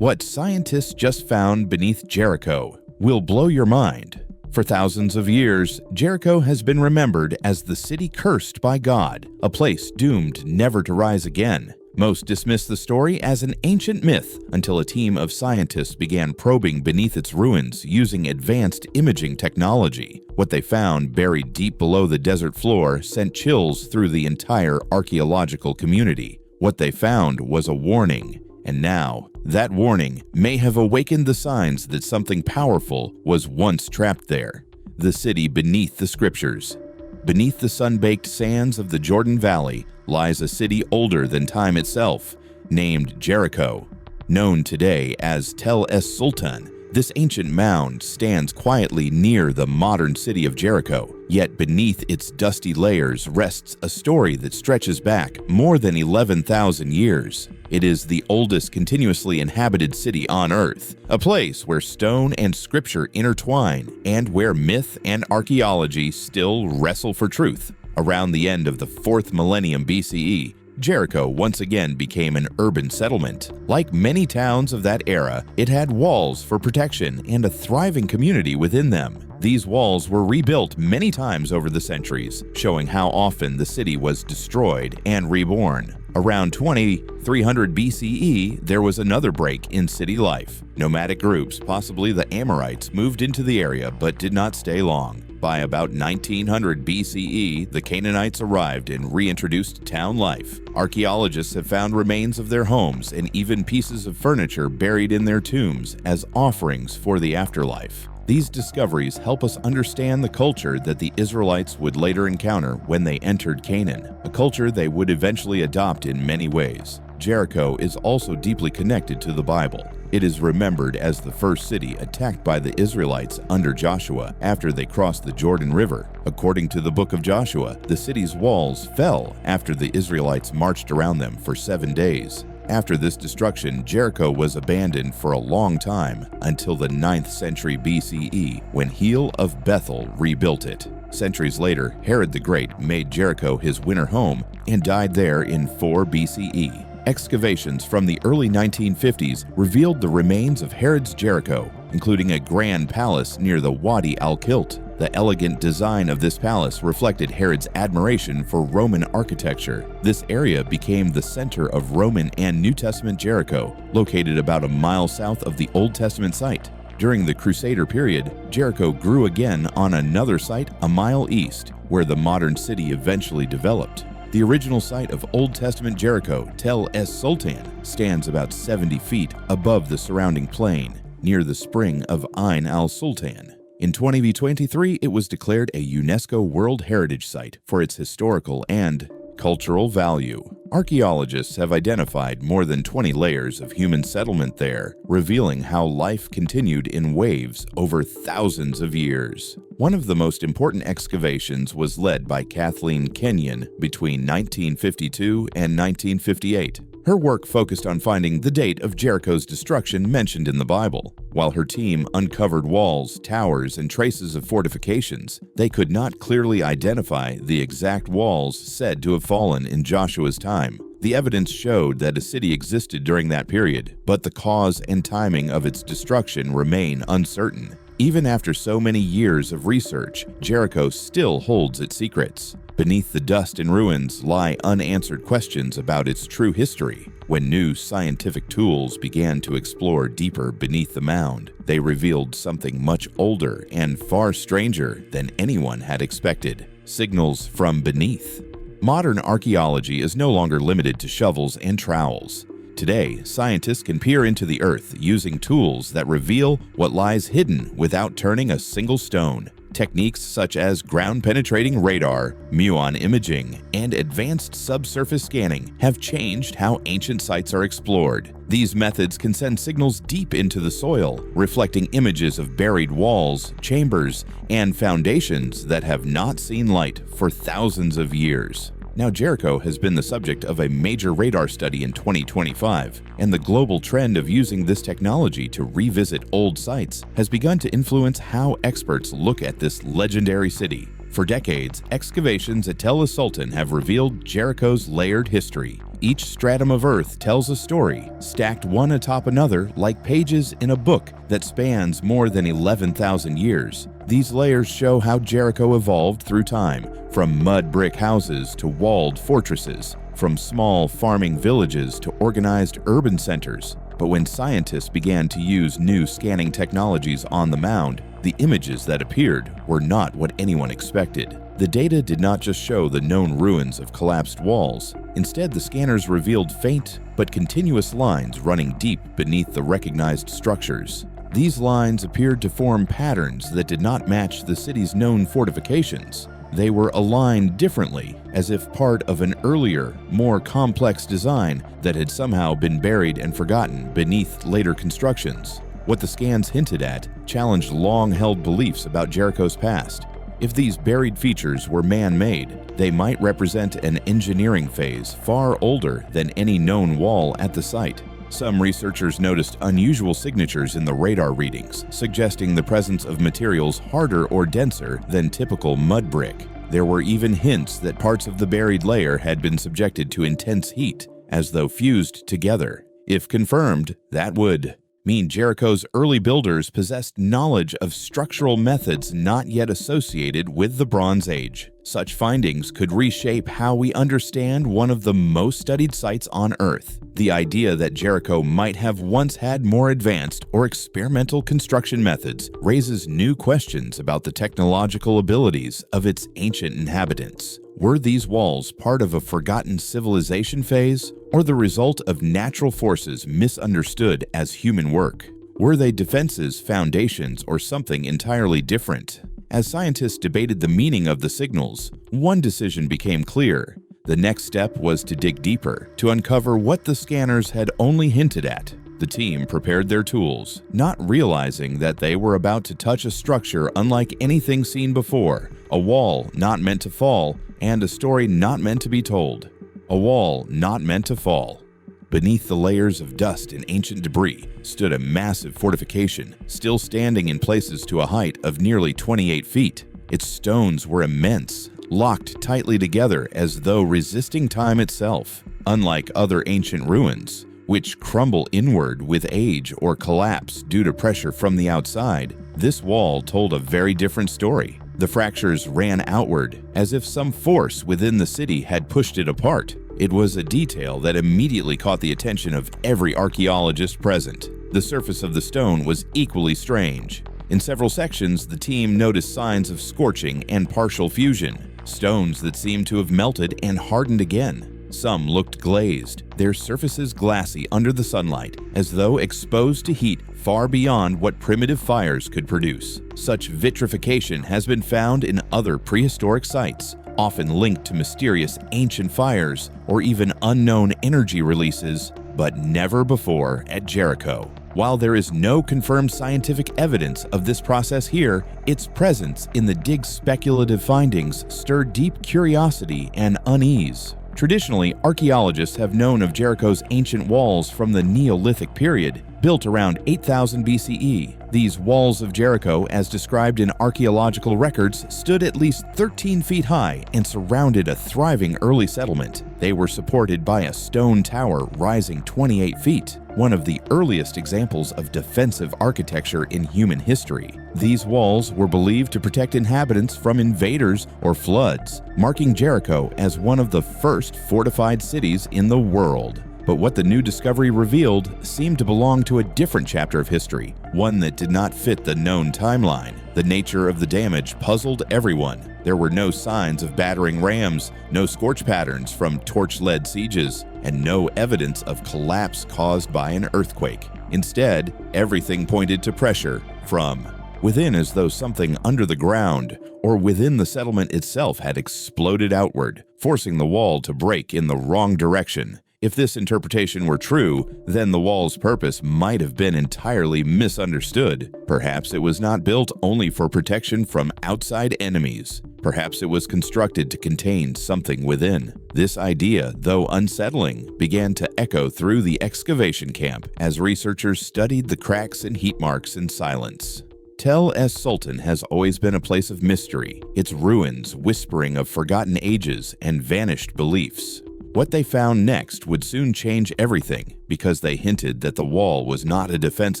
What scientists just found beneath Jericho will blow your mind. For thousands of years, Jericho has been remembered as the city cursed by God, a place doomed never to rise again. Most dismiss the story as an ancient myth until a team of scientists began probing beneath its ruins using advanced imaging technology. What they found buried deep below the desert floor sent chills through the entire archaeological community. What they found was a warning, and now that warning may have awakened the signs that something powerful was once trapped there. The city beneath the scriptures. Beneath the sun-baked sands of the Jordan Valley lies a city older than time itself, named Jericho. Known today as Tel Es-Sultan, this ancient mound stands quietly near the modern city of Jericho, yet beneath its dusty layers rests a story that stretches back more than 11,000 years. It is the oldest continuously inhabited city on Earth, a place where stone and scripture intertwine and where myth and archaeology still wrestle for truth. Around the end of the 4th millennium BCE, Jericho once again became an urban settlement. Like many towns of that era, it had walls for protection and a thriving community within them. These walls were rebuilt many times over the centuries, showing how often the city was destroyed and reborn. Around 2300 BCE, there was another break in city life. Nomadic groups, possibly the Amorites, moved into the area but did not stay long. By about 1900 BCE, the Canaanites arrived and reintroduced town life. Archaeologists have found remains of their homes and even pieces of furniture buried in their tombs as offerings for the afterlife. These discoveries help us understand the culture that the Israelites would later encounter when they entered Canaan, a culture they would eventually adopt in many ways. Jericho is also deeply connected to the Bible. It is remembered as the first city attacked by the Israelites under Joshua after they crossed the Jordan River. According to the book of Joshua, the city's walls fell after the Israelites marched around them for 7 days. After this destruction, Jericho was abandoned for a long time until the 9th century BCE, when Hiel of Bethel rebuilt it. Centuries later, Herod the Great made Jericho his winter home and died there in 4 BCE. Excavations from the early 1950s revealed the remains of Herod's Jericho, including a grand palace near the Wadi al-Kilt. The elegant design of this palace reflected Herod's admiration for Roman architecture. This area became the center of Roman and New Testament Jericho, located about a mile south of the Old Testament site. During the Crusader period, Jericho grew again on another site a mile east, where the modern city eventually developed. The original site of Old Testament Jericho, Tel Es-Sultan, stands about 70 feet above the surrounding plain, near the spring of Ain al-Sultan. In 2023, it was declared a UNESCO World Heritage Site for its historical and cultural value. Archaeologists have identified more than 20 layers of human settlement there, revealing how life continued in waves over thousands of years. One of the most important excavations was led by Kathleen Kenyon between 1952 and 1958. Her work focused on finding the date of Jericho's destruction mentioned in the Bible. While her team uncovered walls, towers, and traces of fortifications, they could not clearly identify the exact walls said to have fallen in Joshua's time. The evidence showed that a city existed during that period, but the cause and timing of its destruction remain uncertain. Even after so many years of research, Jericho still holds its secrets. Beneath the dust and ruins lie unanswered questions about its true history. When new scientific tools began to explore deeper beneath the mound, they revealed something much older and far stranger than anyone had expected: signals from beneath. Modern archaeology is no longer limited to shovels and trowels. Today, scientists can peer into the earth using tools that reveal what lies hidden without turning a single stone. Techniques such as ground-penetrating radar, muon imaging, and advanced subsurface scanning have changed how ancient sites are explored. These methods can send signals deep into the soil, reflecting images of buried walls, chambers, and foundations that have not seen light for thousands of years. Now, Jericho has been the subject of a major radar study in 2025, and the global trend of using this technology to revisit old sites has begun to influence how experts look at this legendary city. For decades, excavations at Tel Es-Sultan have revealed Jericho's layered history. Each stratum of earth tells a story, stacked one atop another like pages in a book that spans more than 11,000 years. These layers show how Jericho evolved through time, from mud brick houses to walled fortresses, from small farming villages to organized urban centers. But when scientists began to use new scanning technologies on the mound, the images that appeared were not what anyone expected. The data did not just show the known ruins of collapsed walls. Instead, the scanners revealed faint but continuous lines running deep beneath the recognized structures. These lines appeared to form patterns that did not match the city's known fortifications. They were aligned differently, as if part of an earlier, more complex design that had somehow been buried and forgotten beneath later constructions. What the scans hinted at challenged long-held beliefs about Jericho's past. If these buried features were man-made, they might represent an engineering phase far older than any known wall at the site. Some researchers noticed unusual signatures in the radar readings, suggesting the presence of materials harder or denser than typical mud brick. There were even hints that parts of the buried layer had been subjected to intense heat, as though fused together. If confirmed, that would mean Jericho's early builders possessed knowledge of structural methods not yet associated with the Bronze Age. Such findings could reshape how we understand one of the most studied sites on Earth. The idea that Jericho might have once had more advanced or experimental construction methods raises new questions about the technological abilities of its ancient inhabitants. Were these walls part of a forgotten civilization phase, or the result of natural forces misunderstood as human work? Were they defenses, foundations, or something entirely different? As scientists debated the meaning of the signals, one decision became clear. The next step was to dig deeper, to uncover what the scanners had only hinted at. The team prepared their tools, not realizing that they were about to touch a structure unlike anything seen before, a wall not meant to fall, and a story not meant to be told. A wall not meant to fall. Beneath the layers of dust and ancient debris stood a massive fortification, still standing in places to a height of nearly 28 feet. Its stones were immense, locked tightly together as though resisting time itself. Unlike other ancient ruins, which crumble inward with age or collapse due to pressure from the outside, this wall told a very different story. The fractures ran outward, as if some force within the city had pushed it apart. It was a detail that immediately caught the attention of every archaeologist present. The surface of the stone was equally strange. In several sections, the team noticed signs of scorching and partial fusion, stones that seemed to have melted and hardened again. Some looked glazed, their surfaces glassy under the sunlight, as though exposed to heat far beyond what primitive fires could produce. Such vitrification has been found in other prehistoric sites, often linked to mysterious ancient fires or even unknown energy releases, but never before at Jericho. While there is no confirmed scientific evidence of this process here, its presence in the dig's speculative findings stirred deep curiosity and unease. Traditionally, archaeologists have known of Jericho's ancient walls from the Neolithic period, built around 8000 BCE. These walls of Jericho, as described in archaeological records, stood at least 13 feet high and surrounded a thriving early settlement. They were supported by a stone tower rising 28 feet, one of the earliest examples of defensive architecture in human history. These walls were believed to protect inhabitants from invaders or floods, marking Jericho as one of the first fortified cities in the world. But what the new discovery revealed seemed to belong to a different chapter of history, one that did not fit the known timeline. The nature of the damage puzzled everyone. There were no signs of battering rams, no scorch patterns from torch-led sieges, and no evidence of collapse caused by an earthquake. Instead, everything pointed to pressure from within, as though something under the ground or within the settlement itself had exploded outward, forcing the wall to break in the wrong direction. If this interpretation were true, then the wall's purpose might have been entirely misunderstood. Perhaps it was not built only for protection from outside enemies. Perhaps it was constructed to contain something within. This idea, though unsettling, began to echo through the excavation camp as researchers studied the cracks and heat marks in silence. Tel es Sultan has always been a place of mystery, its ruins whispering of forgotten ages and vanished beliefs. What they found next would soon change everything, because they hinted that the wall was not a defense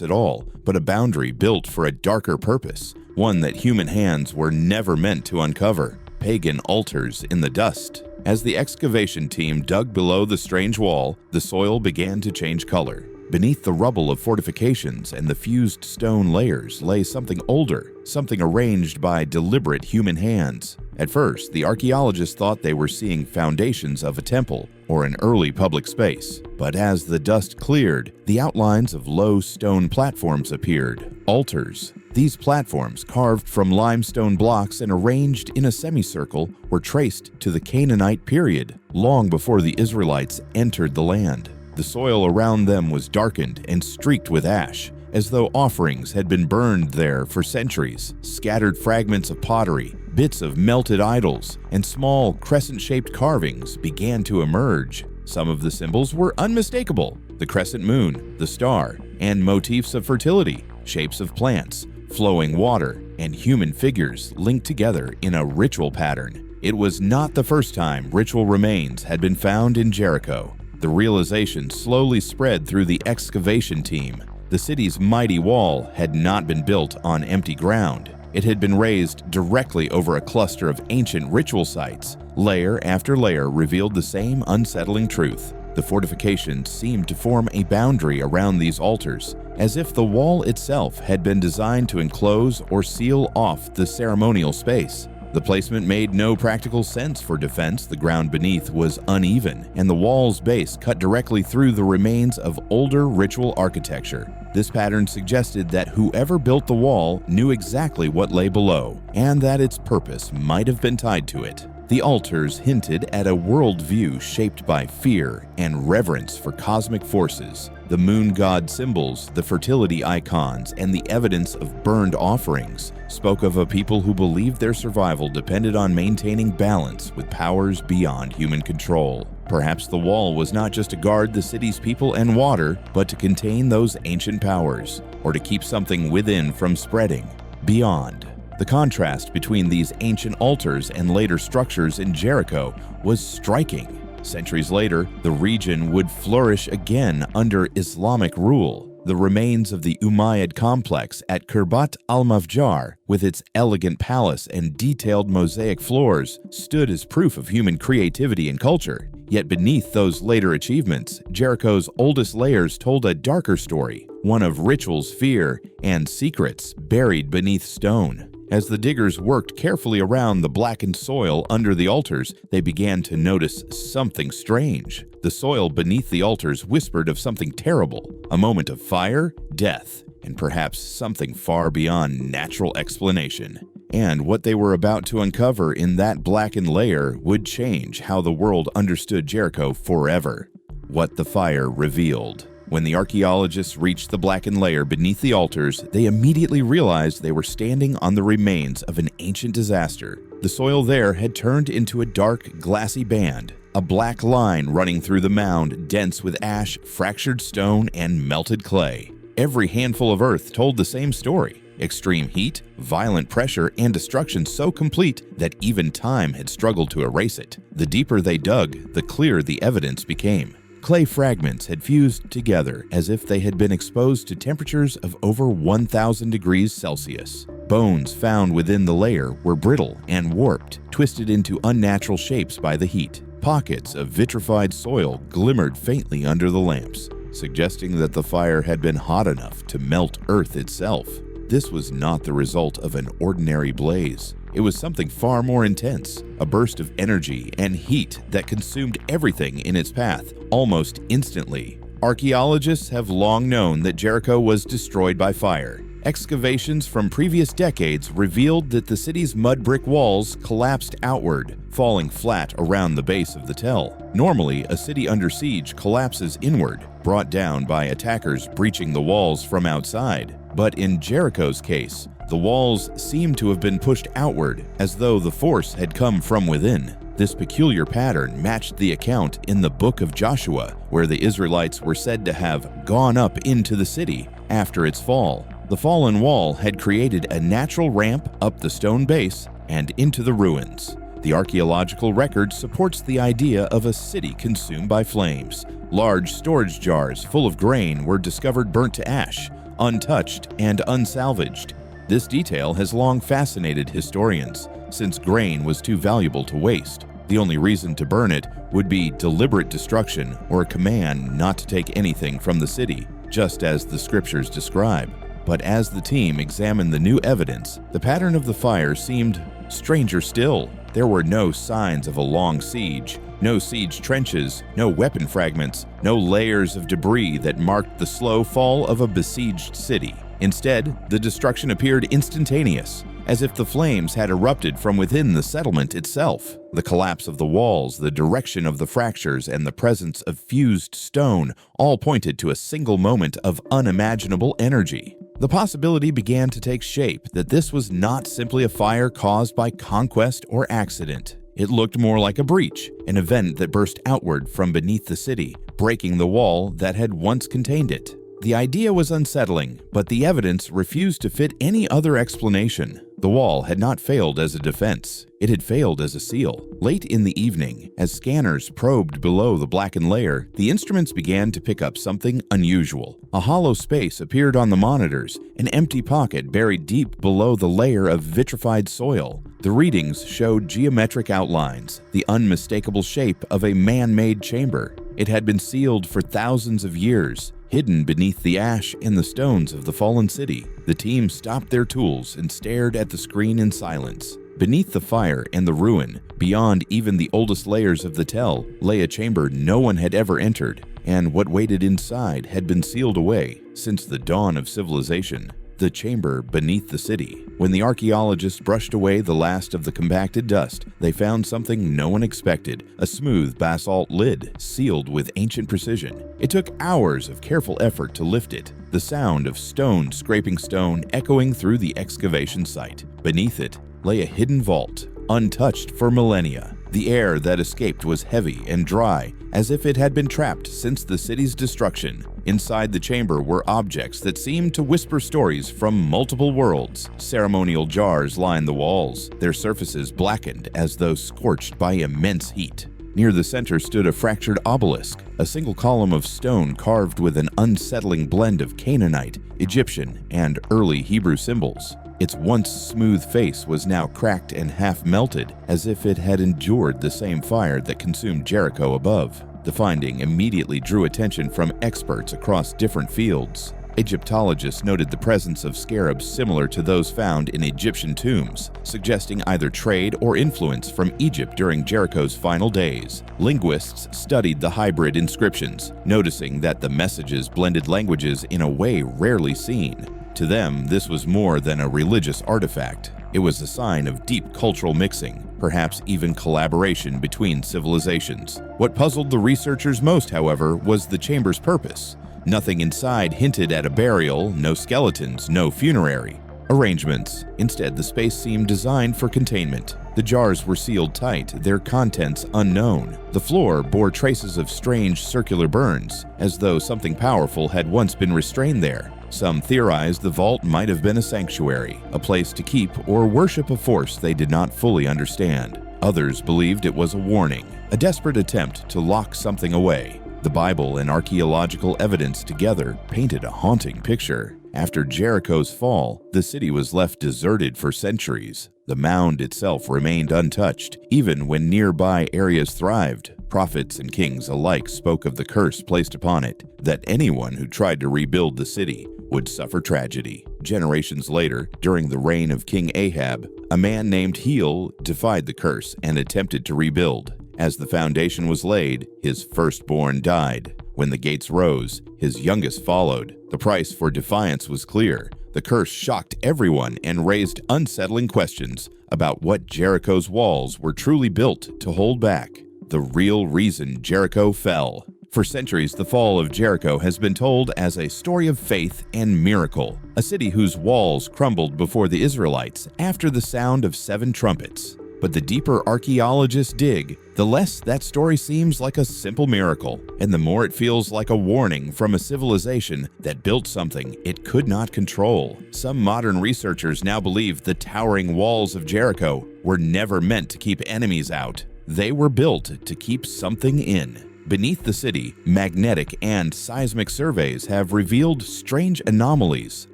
at all, but a boundary built for a darker purpose, one that human hands were never meant to uncover: pagan altars in the dust. As the excavation team dug below the strange wall, the soil began to change color. Beneath the rubble of fortifications and the fused stone layers lay something older, something arranged by deliberate human hands. At first, the archaeologists thought they were seeing foundations of a temple or an early public space. But as the dust cleared, the outlines of low stone platforms appeared: altars. These platforms, carved from limestone blocks and arranged in a semicircle, were traced to the Canaanite period, long before the Israelites entered the land. The soil around them was darkened and streaked with ash, as though offerings had been burned there for centuries. Scattered fragments of pottery, bits of melted idols, and small crescent-shaped carvings began to emerge. Some of the symbols were unmistakable: the crescent moon, the star, and motifs of fertility, shapes of plants, flowing water, and human figures linked together in a ritual pattern. It was not the first time ritual remains had been found in Jericho. The realization slowly spread through the excavation team. The city's mighty wall had not been built on empty ground. It had been raised directly over a cluster of ancient ritual sites. Layer after layer revealed the same unsettling truth. The fortifications seemed to form a boundary around these altars, as if the wall itself had been designed to enclose or seal off the ceremonial space. The placement made no practical sense for defense. The ground beneath was uneven, and the wall's base cut directly through the remains of older ritual architecture. This pattern suggested that whoever built the wall knew exactly what lay below, and that its purpose might have been tied to it. The altars hinted at a worldview shaped by fear and reverence for cosmic forces. The moon god symbols, the fertility icons, and the evidence of burned offerings spoke of a people who believed their survival depended on maintaining balance with powers beyond human control. Perhaps the wall was not just to guard the city's people and water, but to contain those ancient powers, or to keep something within from spreading beyond. The contrast between these ancient altars and later structures in Jericho was striking. Centuries later, the region would flourish again under Islamic rule. The remains of the Umayyad complex at Khirbat al-Mafjar, with its elegant palace and detailed mosaic floors, stood as proof of human creativity and culture. Yet beneath those later achievements, Jericho's oldest layers told a darker story, one of rituals, fear, and secrets buried beneath stone. As the diggers worked carefully around the blackened soil under the altars, they began to notice something strange. The soil beneath the altars whispered of something terrible, a moment of fire, death, and perhaps something far beyond natural explanation. And what they were about to uncover in that blackened layer would change how the world understood Jericho forever. What the fire revealed. When the archaeologists reached the blackened layer beneath the altars, they immediately realized they were standing on the remains of an ancient disaster. The soil there had turned into a dark, glassy band, a black line running through the mound, dense with ash, fractured stone, and melted clay. Every handful of earth told the same story: extreme heat, violent pressure, and destruction so complete that even time had struggled to erase it. The deeper they dug, the clearer the evidence became. Clay fragments had fused together as if they had been exposed to temperatures of over 1,000 degrees Celsius. Bones found within the layer were brittle and warped, twisted into unnatural shapes by the heat. Pockets of vitrified soil glimmered faintly under the lamps, suggesting that the fire had been hot enough to melt Earth itself. This was not the result of an ordinary blaze. It was something far more intense, a burst of energy and heat that consumed everything in its path almost instantly. Archaeologists have long known that Jericho was destroyed by fire. Excavations from previous decades revealed that the city's mud brick walls collapsed outward, falling flat around the base of the tell. Normally, a city under siege collapses inward, brought down by attackers breaching the walls from outside. But in Jericho's case, the walls seemed to have been pushed outward, as though the force had come from within. This peculiar pattern matched the account in the book of Joshua, where the Israelites were said to have gone up into the city after its fall. The fallen wall had created a natural ramp up the stone base and into the ruins. The archaeological record supports the idea of a city consumed by flames. Large storage jars full of grain were discovered burnt to ash, untouched and unsalvaged. This detail has long fascinated historians, since grain was too valuable to waste. The only reason to burn it would be deliberate destruction or a command not to take anything from the city, just as the scriptures describe. But as the team examined the new evidence, the pattern of the fire seemed stranger still. There were no signs of a long siege, no siege trenches, no weapon fragments, no layers of debris that marked the slow fall of a besieged city. Instead, the destruction appeared instantaneous, as if the flames had erupted from within the settlement itself. The collapse of the walls, the direction of the fractures, and the presence of fused stone all pointed to a single moment of unimaginable energy. The possibility began to take shape that this was not simply a fire caused by conquest or accident. It looked more like a breach, an event that burst outward from beneath the city, breaking the wall that had once contained it. The idea was unsettling, but the evidence refused to fit any other explanation. The wall had not failed as a defense. It had failed as a seal. Late in the evening, as scanners probed below the blackened layer, the instruments began to pick up something unusual. A hollow space appeared on the monitors, an empty pocket buried deep below the layer of vitrified soil. The readings showed geometric outlines, the unmistakable shape of a man-made chamber. It had been sealed for thousands of years, hidden beneath the ash and the stones of the fallen city. The team stopped their tools and stared at the screen in silence. Beneath the fire and the ruin, beyond even the oldest layers of the tell, lay a chamber no one had ever entered, and what waited inside had been sealed away since the dawn of civilization. The chamber beneath the city. When the archaeologists brushed away the last of the compacted dust, they found something no one expected: a smooth basalt lid, sealed with ancient precision. It took hours of careful effort to lift it, the sound of stone scraping stone echoing through the excavation site. Beneath it lay a hidden vault, untouched for millennia. The air that escaped was heavy and dry, as if it had been trapped since the city's destruction. Inside the chamber were objects that seemed to whisper stories from multiple worlds. Ceremonial jars lined the walls, their surfaces blackened as though scorched by immense heat. Near the center stood a fractured obelisk, a single column of stone carved with an unsettling blend of Canaanite, Egyptian, and early Hebrew symbols. Its once smooth face was now cracked and half melted, as if it had endured the same fire that consumed Jericho above. The finding immediately drew attention from experts across different fields. Egyptologists noted the presence of scarabs similar to those found in Egyptian tombs, suggesting either trade or influence from Egypt during Jericho's final days. Linguists studied the hybrid inscriptions, noticing that the messages blended languages in a way rarely seen. To them, this was more than a religious artifact. It was a sign of deep cultural mixing, perhaps even collaboration between civilizations. What puzzled the researchers most, however, was the chamber's purpose. Nothing inside hinted at a burial, no skeletons, no funerary arrangements. Instead, the space seemed designed for containment. The jars were sealed tight, their contents unknown. The floor bore traces of strange circular burns, as though something powerful had once been restrained there. Some theorized the vault might have been a sanctuary, a place to keep or worship a force they did not fully understand. Others believed it was a warning, a desperate attempt to lock something away. The Bible and archaeological evidence together painted a haunting picture. After Jericho's fall, the city was left deserted for centuries. The mound itself remained untouched, even when nearby areas thrived. Prophets and kings alike spoke of the curse placed upon it, that anyone who tried to rebuild the city would suffer tragedy. Generations later, during the reign of King Ahab, a man named Heel defied the curse and attempted to rebuild. As the foundation was laid, his firstborn died. When the gates rose, his youngest followed. The price for defiance was clear. The curse shocked everyone and raised unsettling questions about what Jericho's walls were truly built to hold back. The real reason Jericho fell. For centuries, the fall of Jericho has been told as a story of faith and miracle, a city whose walls crumbled before the Israelites after the sound of 7 trumpets. But the deeper archaeologists dig, the less that story seems like a simple miracle, and the more it feels like a warning from a civilization that built something it could not control. Some modern researchers now believe the towering walls of Jericho were never meant to keep enemies out. They were built to keep something in. Beneath the city, magnetic and seismic surveys have revealed strange anomalies,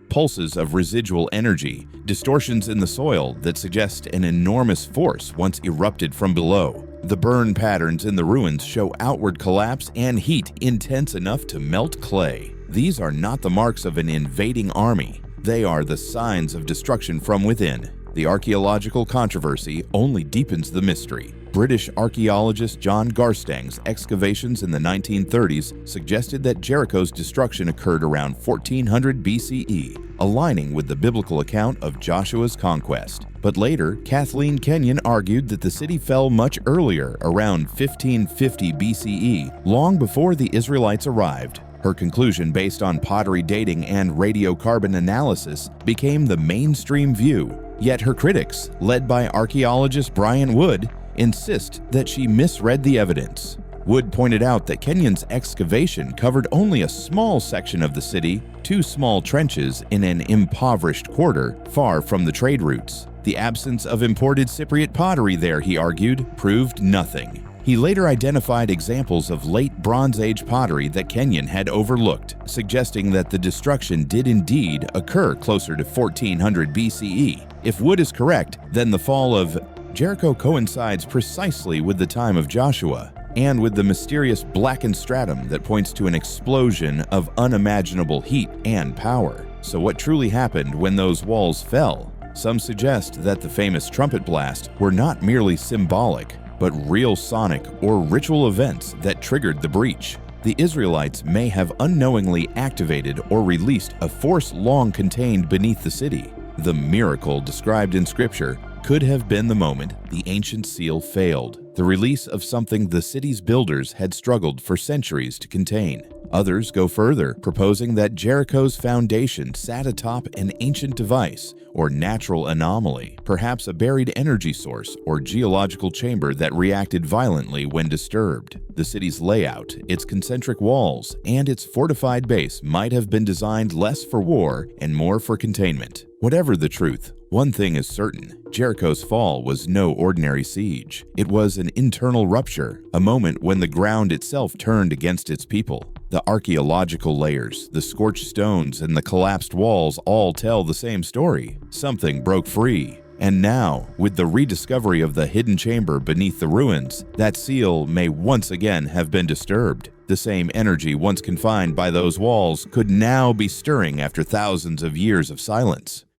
pulses of residual energy, distortions in the soil that suggest an enormous force once erupted from below. The burn patterns in the ruins show outward collapse and heat intense enough to melt clay. These are not the marks of an invading army. They are the signs of destruction from within. The archaeological controversy only deepens the mystery. British archaeologist John Garstang's excavations in the 1930s suggested that Jericho's destruction occurred around 1400 BCE, aligning with the biblical account of Joshua's conquest. But later, Kathleen Kenyon argued that the city fell much earlier, around 1550 BCE, long before the Israelites arrived. Her conclusion, based on pottery dating and radiocarbon analysis, became the mainstream view. Yet her critics, led by archaeologist Brian Wood, insist that she misread the evidence. Wood pointed out that Kenyon's excavation covered only a small section of the city, 2 small trenches in an impoverished quarter far from the trade routes. The absence of imported Cypriot pottery there, he argued, proved nothing. He later identified examples of late Bronze Age pottery that Kenyon had overlooked, suggesting that the destruction did indeed occur closer to 1400 BCE. If Wood is correct, then the fall of Jericho coincides precisely with the time of Joshua, and with the mysterious blackened stratum that points to an explosion of unimaginable heat and power. So what truly happened when those walls fell? Some suggest that the famous trumpet blast were not merely symbolic, but real sonic or ritual events that triggered the breach. The Israelites may have unknowingly activated or released a force long contained beneath the city. The miracle described in Scripture could have been the moment the ancient seal failed, the release of something the city's builders had struggled for centuries to contain. Others go further, proposing that Jericho's foundation sat atop an ancient device or natural anomaly, perhaps a buried energy source or geological chamber that reacted violently when disturbed. The city's layout, its concentric walls, and its fortified base might have been designed less for war and more for containment. Whatever the truth, one thing is certain: Jericho's fall was no ordinary siege. It was an internal rupture, a moment when the ground itself turned against its people. The archaeological layers, the scorched stones, and the collapsed walls all tell the same story. Something broke free. And now, with the rediscovery of the hidden chamber beneath the ruins, that seal may once again have been disturbed. The same energy once confined by those walls could now be stirring after thousands of years of silence.